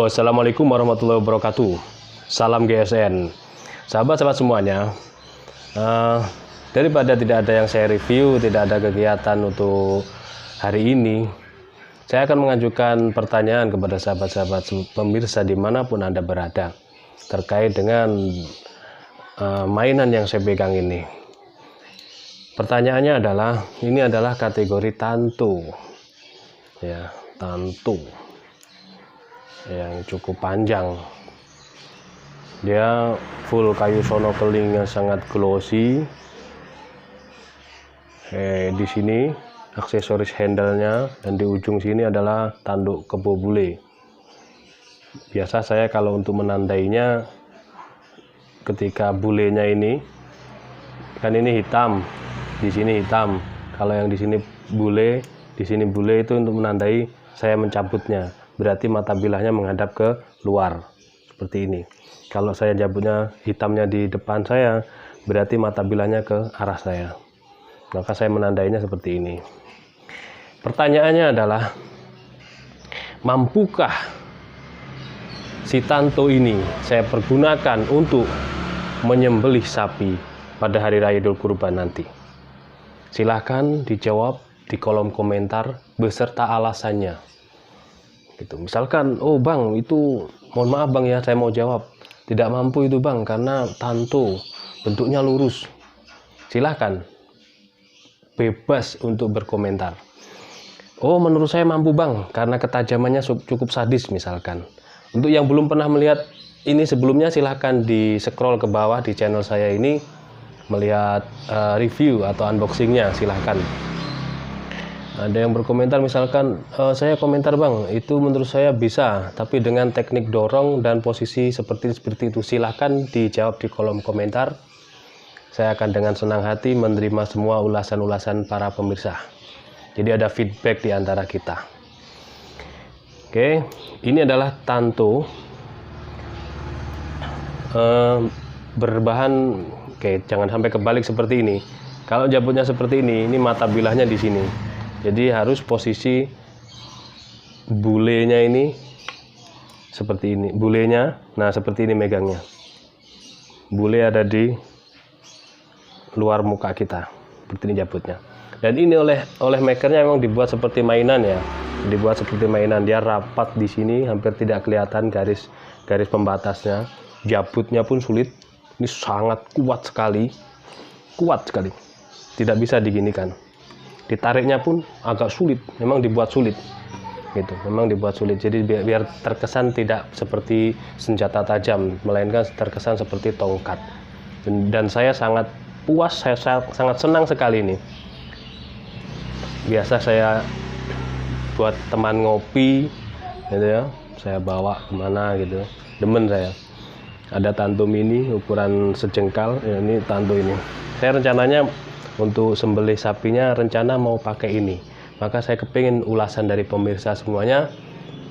Halo, assalamualaikum warahmatullahi wabarakatuh. Salam GSN. Sahabat-sahabat semuanya, daripada tidak ada yang saya review, tidak ada kegiatan untuk hari ini, saya akan mengajukan pertanyaan kepada sahabat-sahabat pemirsa dimanapun Anda berada terkait dengan mainan yang saya pegang ini. Pertanyaannya adalah, ini adalah kategori tantu, ya, tantu yang cukup panjang. Dia full kayu sono kelingnya sangat glossy. Di sini aksesoris handle-nya, dan di ujung sini adalah tanduk kebo bule. Biasa saya kalau untuk menandainya, ketika bulenya ini kan ini hitam, di sini hitam. Kalau yang di sini bule itu untuk menandai saya mencabutnya. Berarti mata bilahnya menghadap ke luar seperti ini. Kalau saya cabutnya hitamnya di depan saya, berarti mata bilahnya ke arah saya. Maka saya menandainya seperti ini. Pertanyaannya adalah, mampukah si tanto ini saya pergunakan untuk menyembelih sapi pada hari raya Idul Kurban nanti? Silahkan dijawab di kolom komentar beserta alasannya. Gitu. Misalkan, oh bang, itu mohon maaf bang ya, saya mau jawab, tidak mampu itu bang karena tanto bentuknya lurus. Silahkan bebas untuk berkomentar. Oh, menurut saya mampu bang karena ketajamannya cukup sadis misalkan. Untuk yang belum pernah melihat ini sebelumnya, silahkan di scroll ke bawah di channel saya ini, melihat review atau unboxingnya, silahkan. Ada yang berkomentar misalkan, saya komentar bang, itu menurut saya bisa, tapi dengan teknik dorong dan posisi seperti itu. Silahkan dijawab di kolom komentar. Saya akan dengan senang hati menerima semua ulasan-ulasan para pemirsa. Jadi ada feedback di antara kita. Oke, ini adalah tanto berbahan, oke, jangan sampai kebalik seperti ini. Kalau jabutnya seperti ini mata bilahnya di sini. Jadi harus posisi bulenya ini seperti ini. Bulenya, nah seperti ini megangnya. Bule ada di luar muka kita, seperti ini jabutnya. Dan ini oleh makernya memang dibuat seperti mainan ya. Dibuat seperti mainan, dia rapat di sini, hampir tidak kelihatan garis pembatasnya. Jabutnya pun sulit. Ini sangat kuat sekali. Kuat sekali. Tidak bisa diginikan. Ditariknya pun agak sulit, memang dibuat sulit gitu, memang dibuat sulit. Jadi biar terkesan tidak seperti senjata tajam, melainkan terkesan seperti tongkat. Dan saya sangat puas, saya sangat senang sekali ini. Biasa saya buat teman ngopi gitu ya, saya bawa kemana gitu, demen saya. Ada tanto mini ukuran sejengkal ya, ini tanto ini. Saya rencananya untuk sembelih sapinya rencana mau pakai ini. Maka saya kepingin ulasan dari pemirsa semuanya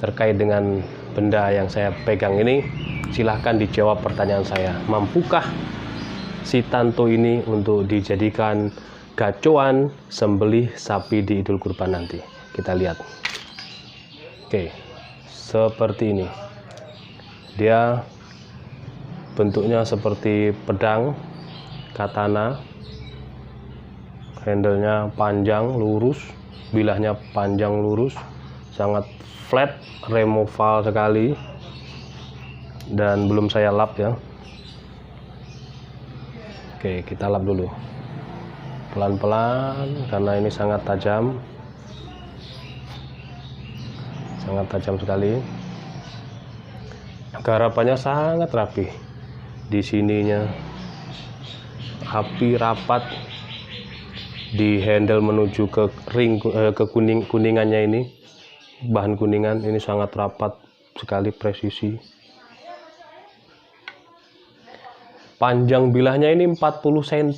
terkait dengan benda yang saya pegang ini. Silahkan dijawab pertanyaan saya. Mampukah si tanto ini untuk dijadikan gacoan sembelih sapi di Idul Kurban nanti? Kita lihat. Oke, seperti ini. Dia bentuknya seperti pedang katana. Handle-nya panjang lurus, bilahnya panjang lurus, sangat flat, removal sekali, dan belum saya lap ya. Oke, kita lap dulu pelan-pelan karena ini sangat tajam sekali. Garapannya sangat rapi, di sininya api rapat. Di handle menuju ke ring, ke kuningannya ini, bahan kuningan ini sangat rapat sekali, presisi. Panjang bilahnya ini 40 cm.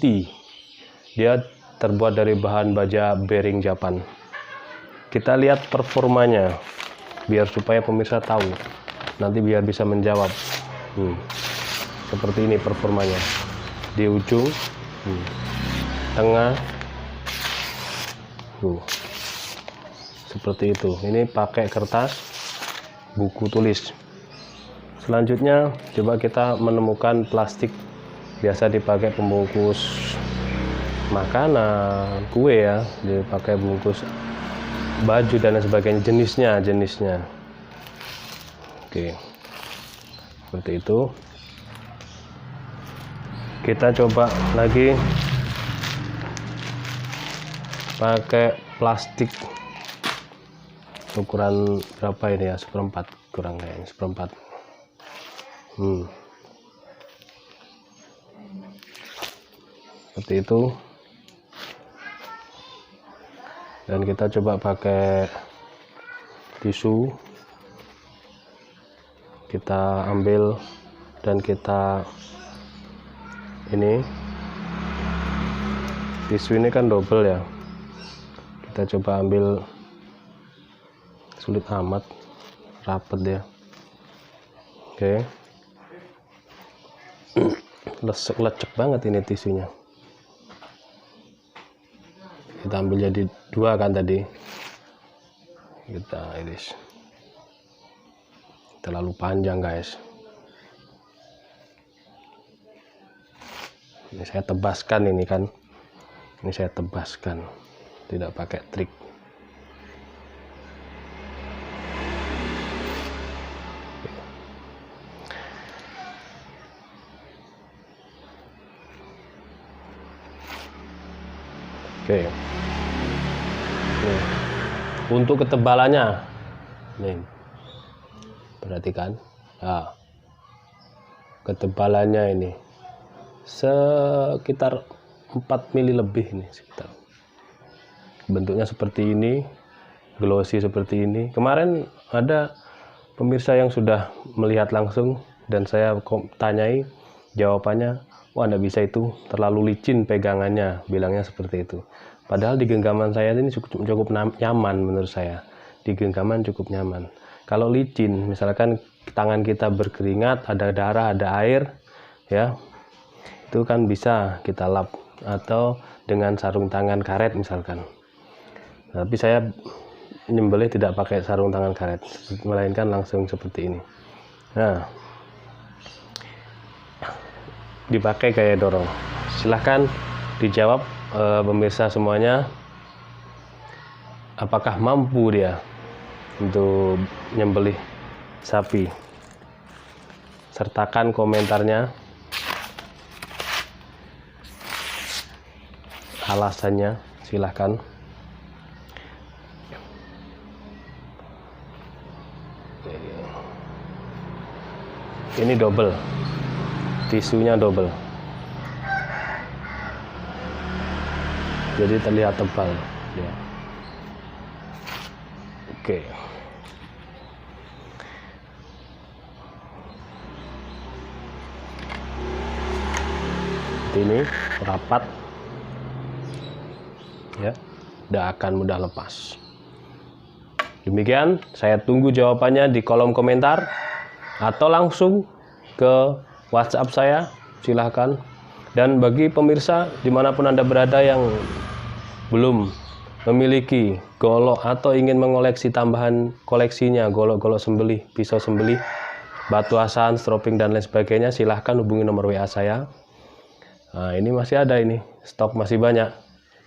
Dia terbuat dari bahan baja bearing Japan. Kita lihat performanya biar supaya pemirsa tahu, nanti biar bisa menjawab. Seperti ini performanya. Di ujung, tengah, seperti itu. Ini pakai kertas buku tulis Selanjutnya coba kita menemukan plastik biasa dipakai pembungkus makanan, kue ya, dipakai bungkus baju dan lain sebagainya, jenisnya. Oke, seperti itu. Kita coba lagi pakai plastik ukuran berapa ini ya, 1/4 kurang kayaknya, 1/4. Seperti itu. Dan kita coba pakai tisu, kita ambil dan kita ini tisu ini kan double ya, kita coba ambil, sulit amat, rapet ya. Oke. Lecek banget ini tisunya. Kita ambil jadi 2 kan tadi, kita iris, terlalu panjang guys. Ini saya tebaskan, ini kan, ini saya tebaskan, tidak pakai trik. Oke. Nih. Untuk ketebalannya, nih, perhatikan. Nah, ketebalannya ini sekitar 4 mili lebih ini sekitar. Bentuknya seperti ini, glossy seperti ini. Kemarin ada pemirsa yang sudah melihat langsung dan saya tanyai, jawabannya, wah Anda bisa, itu terlalu licin pegangannya, bilangnya seperti itu. Padahal di genggaman saya ini cukup nyaman menurut saya. Di genggaman cukup nyaman. Kalau licin, misalkan tangan kita berkeringat, ada darah, ada air, ya, itu kan bisa kita lap, atau dengan sarung tangan karet misalkan. Tapi saya nyembelih tidak pakai sarung tangan karet, melainkan langsung seperti ini. Nah, dipakai kayak dorong. Silahkan dijawab pemirsa semuanya, apakah mampu dia untuk nyembelih sapi. Sertakan komentarnya, alasannya, silahkan. Ini double, tisunya double, jadi terlihat tebal ya. Oke. Ini rapat ya, tidak akan mudah lepas. Demikian, saya tunggu jawabannya di kolom komentar atau langsung ke WhatsApp saya, silahkan. Dan bagi pemirsa dimanapun Anda berada yang belum memiliki golok atau ingin mengoleksi tambahan koleksinya, golok-golok sembelih, pisau sembelih, batu asan, stroping dan lain sebagainya, silahkan hubungi nomor WA saya. Nah, ini masih ada, ini stok masih banyak,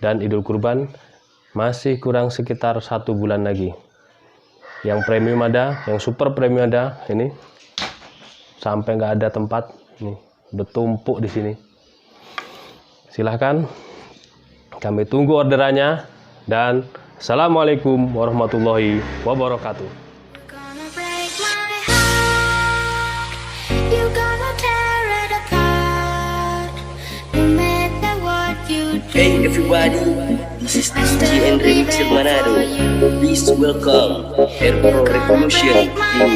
dan Idul Kurban masih kurang sekitar 1 bulan lagi. Yang premium ada, yang super premium ada, ini sampai nggak ada tempat, nih bertumpuk di sini. Silahkan, kami tunggu orderannya, dan assalamualaikum warahmatullahi wabarakatuh. Hey everybody, this is DJ and Remixer Manado. Please welcome Air Pro Revolution in